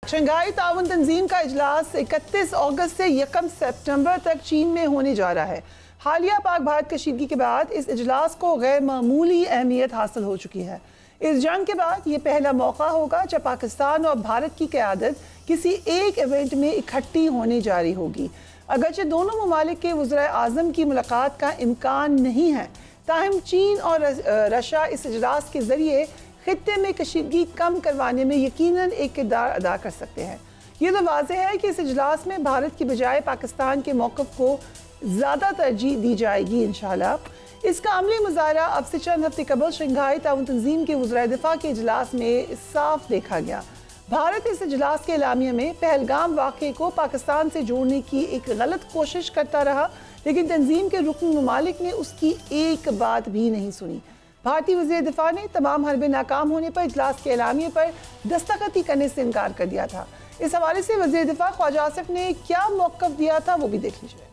Shanghai ताउन तंजीम का इजलास 31 अगस्त से 1 सितंबर तक चीन में होने जा रहा है। हालिया पाक भारत कशीदगी के बाद इस इजलास को गैर मामूली अहमियत हासिल हो चुकी है। इस जंग के बाद ये पहला मौका होगा जब पाकिस्तान और भारत की क़यादत किसी एक इवेंट में इकट्ठी होने जारी होगी। अगरचे दोनों ममालिक के वज़ीर आज़म की मुलाकात का इम्कान नहीं है, ताहम चीन और रशिया इस इजलास के ज़रिए खित्ते में कशीदगी कम करवाने में यकीनन एक किरदार अदा कर सकते हैं। ये तो वाज़ेह है कि इस इजलास में भारत की बजाय पाकिस्तान के मौक़िफ़ को ज़्यादा तरजीह दी जाएगी इंशाअल्लाह। इसका अमली मुज़ाहरा अब से चंद हफ्ते कबल शंघाई ताउन तंजीम के वज़ीर दिफ़ा के इजलास में साफ देखा गया। भारत इस इजलास के एलामिया में पहलगाम वाक़े को पाकिस्तान से जोड़ने की एक गलत कोशिश करता रहा, लेकिन तंजीम के रुकन ममालिक ने उसकी एक बात भी नहीं सुनी। भारतीय वज़ीर दिफ़ा ने तमाम हरबे नाकाम होने पर इजलास के एलामिया पर दस्तखत करने से इनकार कर दिया था। इस हवाले से वज़ीर दिफ़ा ख्वाजा आसिफ ने क्या मौक़िफ़ दिया था वो भी देख लीजिए।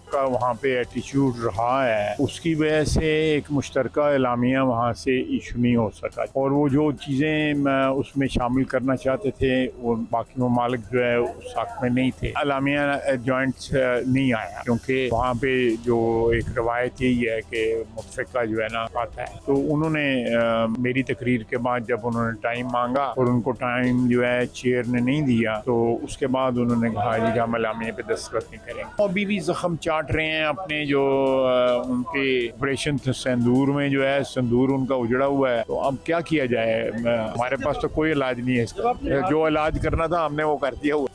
का वहाँ पे एटीट्यूड रहा है, उसकी वजह से एक मुश्तरका एलामिया वहाँ से इशू नहीं हो सका और वो जो चीज़ें उसमें शामिल करना चाहते थे वो बाकी ममालिक जो है उस हक़ में नहीं थे। एलामिया जॉइंट नहीं आया क्योंकि वहाँ पे जो एक रवायत यही है कि मुतफ़िक़ा जो है ना आता है, तो उन्होंने मेरी तकरीर के बाद जब उन्होंने टाइम मांगा और उनको टाइम जो है चेयर ने नहीं दिया, तो उसके बाद उन्होंने कहा जी हम एलामिया पे दस्तखत नहीं करेंगे। अभी भी ज़ख्म काट रहे हैं अपने जो उनके ऑपरेशन सिंदूर में जो है सिंदूर उनका उजड़ा हुआ है, तो अब क्या किया जाए। हमारे पास तो कोई इलाज नहीं है इसका, जो इलाज करना था हमने वो कर दिया हुआ।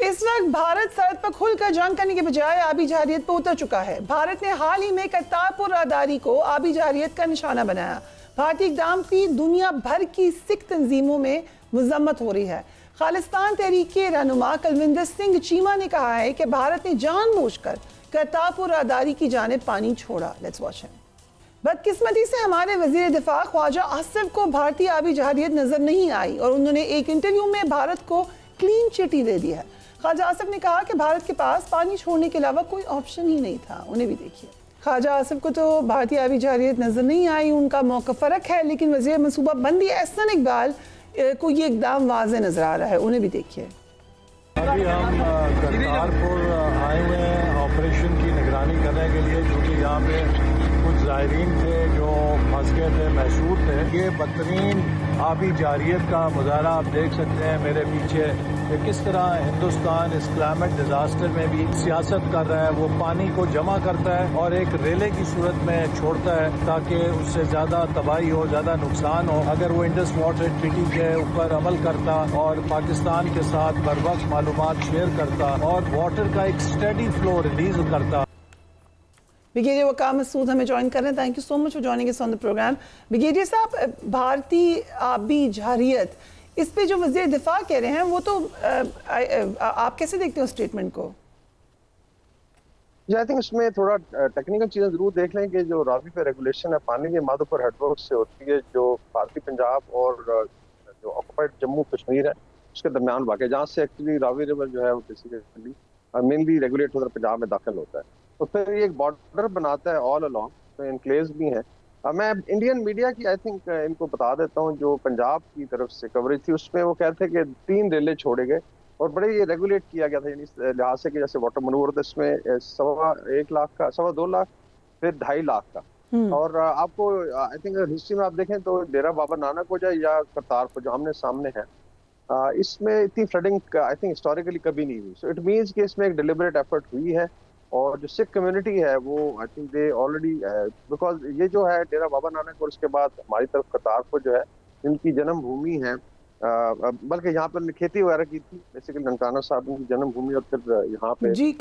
इस वक्त भारत सरहद पर खुलकर जंग करने के बजाय आबी जरयत पर उतर चुका है। भारत ने हाल ही में करतारपुर राहदारी को आबी जरयत का निशाना बनाया। भारतीय इक़दाम की दुनिया भर की सिख तंजीमों में मजम्मत हो रही है। खालिस्तान तहरीक के रहनुमा कुलविंदर सिंह चीमा ने कहा है कि भारत ने जानबूझकर करतारपुर राहदारी की जानिब पानी छोड़ा। Let's watch him. बदकिस्मती से हमारे वज़ीर दिफ़ा ख्वाजा आसिफ को भारतीय आबी जरयत नजर नहीं आई और उन्होंने एक इंटरव्यू में भारत को क्लीन चिट ही दे दी है। ख्वाजा आसिफ ने कहा कि भारत के पास पानी छोड़ने के अलावा कोई ऑप्शन ही नहीं था। उन्हें भी देखिए। ख्वाजा आसिफ को तो भारतीय आबी जरयत नजर नहीं आई, उनका मौका फ़र्क है, लेकिन वज़ीर मनसूबा बंदी एहसन इकबाल को ये एकदम वाज़ेह नजर आ रहा है। उन्हें भी देखिए। अभी हम करतारपुर आए हुए हैं ऑपरेशन की निगरानी करने के लिए, क्योंकि यहाँ पे कुछ ज़ायरीन थे जो फंस गए थे, महसूर थे। ये बदतरीन आबी जारियत का मुजाहरा आप देख सकते हैं मेरे पीछे कि किस तरह हिंदुस्तान इस क्लाइमेट डिजास्टर में भी सियासत कर रहा है। वो पानी को जमा करता है और एक रेले की सूरत में छोड़ता है ताकि उससे ज़्यादा तबाही हो, ज़्यादा नुकसान हो। अगर वो इंडस वाटर ट्रीटी के ऊपर अमल करता और पाकिस्तान के साथ बर वक्त मालूमात शेयर करता और वाटर का एक स्टेडी फ्लो रिलीज करता। ब्रिगेडियर वक़ार मसूद हमें ज्वाइन कर रहे हैं। Thank you so much for joining us on the program. Brigadier साहब, भारतीय आबी जरयत इस पे जो वज़ीर दिफ़ा कह रहे हैं वो तो आप कैसे देखते हो स्टेटमेंट को? आई थिंक इसमें थोड़ा टेक्निकल चीज़ें ज़रूर देख लें कि जो रावी पे रेगुलेशन है पानी के मादोपुर हेडवर्क से होती है, जो भारतीय पंजाब और जो ऑक्युपाइड जम्मू कश्मीर है उसके दरमियान वाक़, जहाँ से एक्चुअली रावी रिवर जो है वो बेसिकली मेनली रेगुलेट होकर पंजाब में दाखिल होता है। तो फिर ये एक बॉर्डर बनाता है ऑल अलॉन्ग, तो इनक्लेव्स भी हैं। मैं इंडियन मीडिया की आई थिंक इनको बता देता हूँ, जो पंजाब की तरफ से कवरेज थी उसमें वो कहते हैं कि 3 रेले छोड़े गए और बड़े ये रेगुलेट किया गया था, यानी लिहाज से कि जैसे वाटर मनूवर था इसमें 1.25 लाख का, 2.25 लाख, फिर 2.5 लाख का। और आपको आई थिंक हिस्ट्री में आप देखें तो डेरा बाबा नानक हो जाए या करतारपुर जो आमने सामने है, इसमें इतनी फ्लडिंग आई थिंक हिस्टोरिकली कभी नहीं हुई। सो इट मीन्स कि इसमें एक डिलिबरेट एफर्ट हुई है और जो सिख कम्युनिटी है वो I think they already, because ये जो है डेरा बाबा नानक और उसके बाद हमारी तरफ करतारपुर जो है इनकी जन्मभूमि है, बल्कि यहाँ पर खेती वगैरह की थी बेसिकली ननकाना साहब की जन्मभूमि, और फिर यहाँ पे जी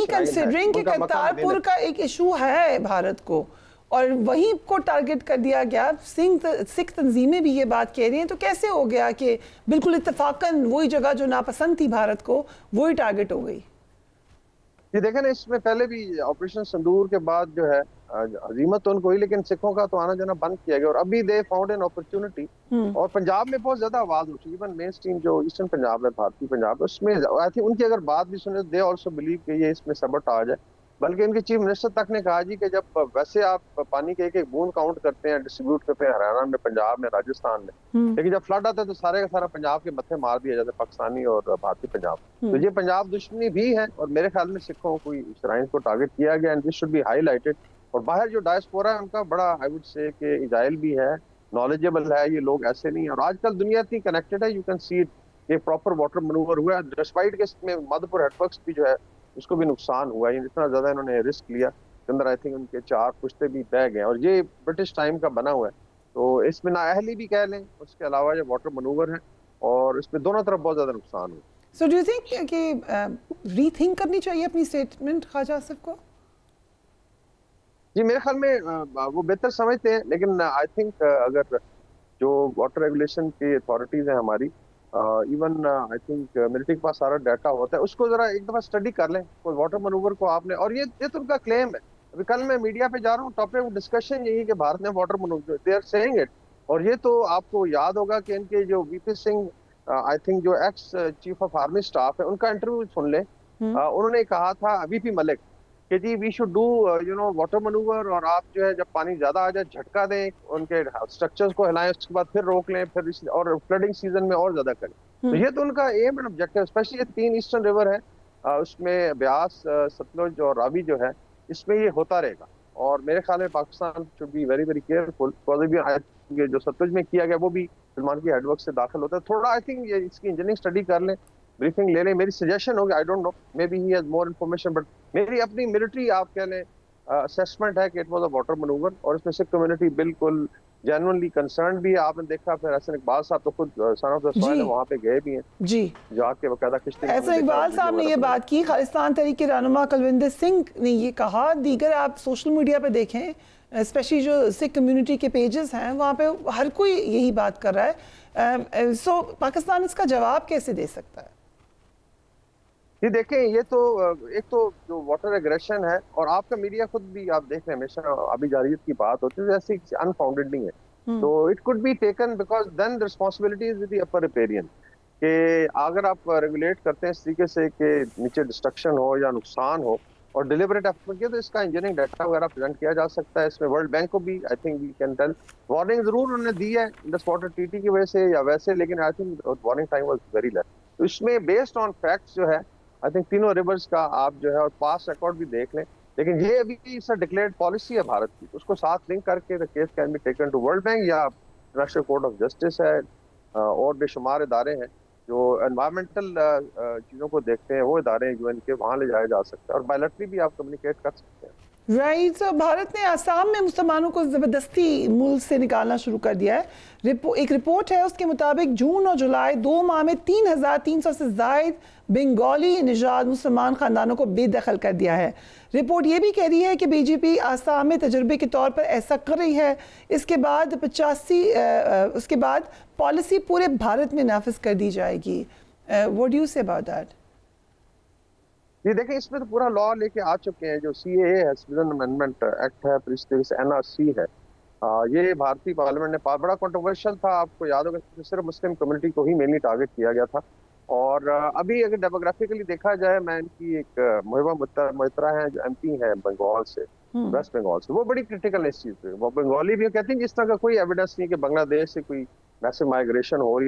कंसिडरिंग कि करतारपुर का एक इशू है भारत को और वहीं को टारगेट कर दिया गया, सिख तंजीमें भी ये बात कह रही हैं, तो कैसे हो गया कि बिल्कुल इत्तेफाकन वही जगह जो नापसंद थी भारत को वही टारगेट हो गई? ये देखें ना, इसमें पहले भी ऑपरेशन सिंदूर के बाद जो है हजीमत तो उनको हुई, लेकिन सिखों का तो आना जाना बंद किया गया और अभी दे फाउंड एन अपॉर्चुनिटी। और पंजाब में बहुत ज्यादा आवाज उठी, इवन मेन स्ट्रीम जो ईस्टर्न पंजाब है, भारतीय पंजाब है, उसमें आई थिंक उनकी अगर बात भी सुने, दे ऑल्सो बिलीव कि ये इसमें सबट आ जाए बल्कि इनके चीफ मिनिस्टर तक ने कहा जी कि जब वैसे आप पानी के एक एक बूंद काउंट करते हैं, डिस्ट्रीब्यूट करते हैं हरियाणा में, पंजाब में, राजस्थान में, लेकिन जब फ्लड आता है तो सारे का सारा पंजाब के मत्थे मार दिया जाता है, पाकिस्तानी और भारतीय पंजाब। तो ये पंजाब दुश्मनी भी है और मेरे ख्याल में सिखों को श्राइन को टारगेट किया गया, and this should be highlighted. और बाहर जो डायस्पोरा है उनका बड़ा आई वुड से कि इजाइल भी है, नॉलेजेबल है, ये लोग ऐसे नहीं है। और आजकल दुनिया इतनी कनेक्टेड है, यू कैन सी इट, ये प्रॉपर वाटर मनूवर हुआ है, डिस्पाइट के इसमें माधोपुर हेडवर्क्स भी जो है उसको भी नुकसान हुआ है। इतना ज्यादा इन्होंने रिस्क लिया के अंदर आई थिंक उनके 4 पुश्ते भी बह गए, और ये ब्रिटिश टाइम का बना हुआ है, तो इसमें नाअहली भी कह लें, उसके अलावा ये वाटर मनूवर है और इसमें दोनों तरफ बहुत ज्यादा नुकसान हुआ। सो डू यू थिंक कि रीथिंक करनी चाहिए अपनी स्टेटमेंट ख्वाजा आसिफ को? जी मेरे ख्याल में वो बेहतर समझते हैं, लेकिन आई थिंक अगर जो वाटर रेगुलेशन की अथॉरिटीज हैं हमारी, इवन आई थिंक मिलिट्री के पास सारा डाटा होता है, उसको जरा एक दफा स्टडी कर लें कोई वाटर मनूवर को आपने। और ये तो उनका क्लेम है, अभी कल मैं मीडिया पे जा रहा हूँ, टॉपिक डिस्कशन यही कि भारत ने water maneuver, they are saying it. और ये तो आपको याद होगा कि इनके जो वीपी सिंह आई थिंक जो ex chief of army staff है, उनका इंटरव्यू सुन लें। उन्होंने कहा था वीपी मलिक कि जी we should do you know water manoeuvre, और आप जो है जब पानी ज्यादा आ जाए झटका दें, उनके स्ट्रक्चर्स को हिलाएं, उसके बाद फिर रोक लें, फिर और फ्लडिंग सीजन में और ज्यादा करें। तो ये तो उनका एम एंड ऑब्जेक्टिव, स्पेशली ये 3 ईस्टर्न रिवर है, उसमें ब्यास, सतलुज और रावी जो है, इसमें ये होता रहेगा। और मेरे ख्याल में Pakistan should be very very careful, जो सतलुज में किया गया वो भी सलमान की हेडवर्क से दाखिल होता है। थोड़ा आई थिंक ये इसकी इंजीनियरिंग स्टडी कर लें, ब्रीफिंग ले लें, मेरी सजेशन होगी, I don't know, may be he has more information, but मेरी अपनी मिलिट्री आप कह लें असेसमेंट है कि it was a water manoeuvre. और इसमें सिख कम्युनिटी बिल्कुल जेन्युइनली कंसर्न भी है। आपने देखा फिर हसन इकबाल साहब तो खुद सन ऑफ द सॉइल वहाँ पे गए भी हैं जी, जाके बकायदा किश्ती। हसन इकबाल साहब ने ये बात की, खालिस्तान तहरीक के रहनुमा कुलविंदर सिंह ने ये कहा, दीगर आप सोशल मीडिया पे देखें, स्पेशली जो सिख कम्युनिटी के पेजेस हैं वहाँ पे हर कोई यही बात कर रहा है। सो पाकिस्तान इसका जवाब कैसे दे सकता है? ये देखें, ये तो एक तो जो वाटर एग्रेशन है, और आपका मीडिया खुद भी आप देख रहे हैं हमेशा अभी जारियत की बात होती है, जैसे अनफाउंडेड नहीं है। तो it could be taken because then responsibility is with the upper riparian, कि अगर आप रेगुलेट करते हैं इस तरीके से कि नीचे डिस्ट्रक्शन हो या नुकसान हो और डिलिबरेट एफर्ट किया, तो इसका इंजीनियरिंग डाटा वगैरह प्रेजेंट किया जा सकता है। इसमें वर्ल्ड बैंक को भी I think we can tell, warning जरूर उन्होंने दी है इंडस वाटर ट्रीटी की वजह से या वैसे, लेकिन I think warning time was very less. तो इसमें बेस्ड ऑन फैक्ट्स जो है आई थिंक तीनों रिवर्स का आप जो है और पास रिकॉर्ड भी देख लें, लेकिन ये अभी सर डिक्लेयर्ड पॉलिसी है भारत की, उसको साथ लिंक करके the case can be taken to world bank या इंटरनेशनल कोर्ट ऑफ जस्टिस है, और बेशुमार इदारे हैं जो एनवायरमेंटल चीज़ों को देखते हैं, वो इदारे हैं यूएन के, वहाँ ले जाया जा सकता है और बायलैटरली भी आप कम्युनिकेट कर सकते हैं। राइट। सो भारत ने आसाम में मुसलमानों को ज़बरदस्ती मुल्क से निकालना शुरू कर दिया है। एक रिपोर्ट है, उसके मुताबिक जून और जुलाई 2 माह में 3,300 से ज़ायद बंगाली निजात मुसलमान ख़ानदानों को बेदखल कर दिया है। रिपोर्ट ये भी कह रही है कि बीजेपी आसाम में तजर्बे के तौर पर ऐसा कर रही है। इसके बाद उसके बाद पॉलिसी पूरे भारत में नाफिज कर दी जाएगी। What do you say about that? ये देखें, इसमें तो पूरा लॉ लेके आ चुके हैं, जो CAA है, सिटीजन अमेंडमेंट एक्ट है, फिर इस तरीके से NRC है। ये भारतीय पार्लियामेंट ने बड़ा कंट्रोवर्शियल था, आपको याद होगा, सिर्फ मुस्लिम कम्युनिटी को ही मेनली टारगेट किया गया था। और अभी अगर डेमोग्राफिकली देखा जाए, मैं इनकी एक मुहिबा मोइत्रा है जो MP है बंगाल से, वेस्ट बंगाल से, वो बड़ी क्रिटिकल है इस चीज़ पे। वो बंगाली भी कहती हैं कि इस तरह का कोई एविडेंस नहीं कि बांग्लादेश से कोई मैसिव माइग्रेशन हो रही है।